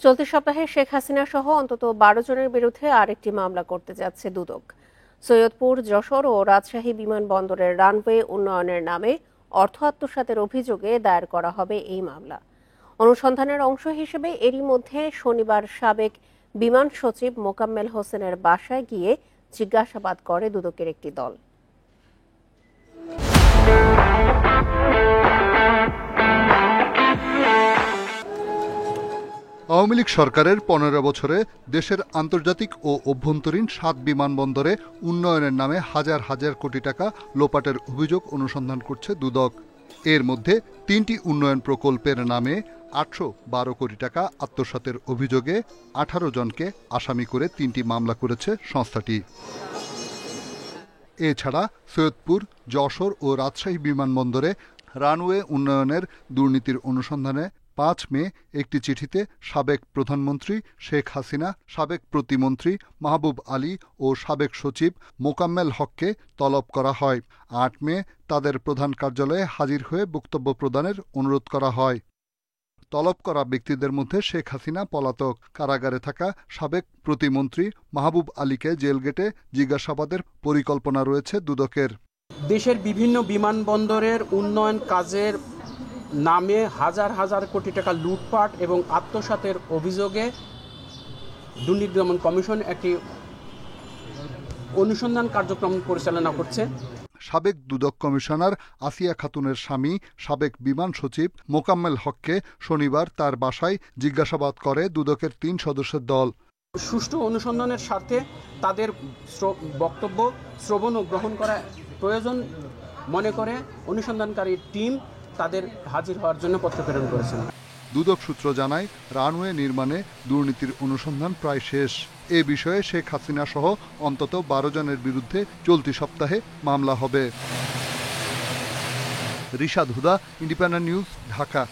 চলতি সপ্তাহে শেখ হাসিনা সহ অন্তত ১২ জনের বিরুদ্ধে আরেকটি মামলা করতে যাচ্ছে দুদক। সৈয়দপুর, যশোর ও রাজশাহী বিমানবন্দরের রানওয়ে উন্নয়নের নামে অর্থ আত্মসাতের অভিযোগে দায়ের করা হবে এই মামলা। অনুসন্ধানের অংশ হিসেবে এরই মধ্যে শনিবার সাবেক বিমান সচিব মোকাম্মেল হোসেনের বাসায় গিয়ে জিজ্ঞাসাবাদ করে দুদকের একটি দল। আওয়ামী লীগ সরকারের ১৫ বছরে দেশের আন্তর্জাতিক ও অভ্যন্তরীণ ৭ বিমানবন্দরে উন্নয়নের নামে হাজার হাজার কোটি টাকা লোপাটের অভিযোগ অনুসন্ধান করছে দুদক। এর মধ্যে ৩টি উন্নয়ন প্রকল্পের নামে ৮১২ কোটি টাকা আত্মসাতের অভিযোগে ১৮ জনকে আসামি করে ৩টি মামলা করেছে সংস্থাটি। এছাড়া সৈয়দপুর, যশোর ও রাজশাহী বিমানবন্দরে রানওয়ে উন্নয়নের দুর্নীতির অনুসন্ধানে ৫ মে একটি চিঠিতে সাবেক প্রধানমন্ত্রী শেখ হাসিনা, সাবেক প্রতিমন্ত্রী মাহবুব আলী ও সাবেক সচিব মোকাম্মেল হককে তলব করা হয়। ৮ মে তাদের প্রধান কার্যালয়ে হাজির হয়ে বক্তব্য প্রদানের অনুরোধ করা হয়। তলব করা ব্যক্তিদের মধ্যে শেখ হাসিনা পলাতক, কারাগারে থাকা সাবেক প্রতিমন্ত্রী মাহবুব আলীকে জেলগেটে জিজ্ঞাসাবাদের পরিকল্পনা রয়েছে দুদকের। দেশের বিভিন্ন বিমানবন্দরের উন্নয়ন কাজের নামে হাজার হাজার কোটি টাকা লুটপাট এবং আত্মসাতের অভিযোগে দুর্নীতি দমন কমিশন একটি অনুসন্ধান কার্যক্রম পরিচালনা করছে। সাবেক দুদক কমিশনার আসিয়া খাতুনের স্বামী সাবেক বিমান সচিব মোকাম্মেল হককে শনিবার তার বাসায় জিজ্ঞাসাবাদ করে দুদকের ৩ সদস্যের দল। সুষ্ঠু অনুসন্ধানের স্বার্থে তাদের বক্তব্য শ্রবণ ও গ্রহণ করা প্রয়োজন মনে করে অনুসন্ধানকারী টিম তাদের হাজির হওয়ার জন্য পত্র প্রেরণ করেছেন। দুদক সূত্র জানায়, রানওয়ে নির্মাণে দুর্নীতির অনুসন্ধান প্রায় শেষ। এ বিষয়ে শেখ হাসিনা সহ অন্তত ১২ জনের বিরুদ্ধে চলতি সপ্তাহে মামলা হবে। রিশাদ হুদা, ইন্ডিপেন্ডেন্ট নিউজ, ঢাকা।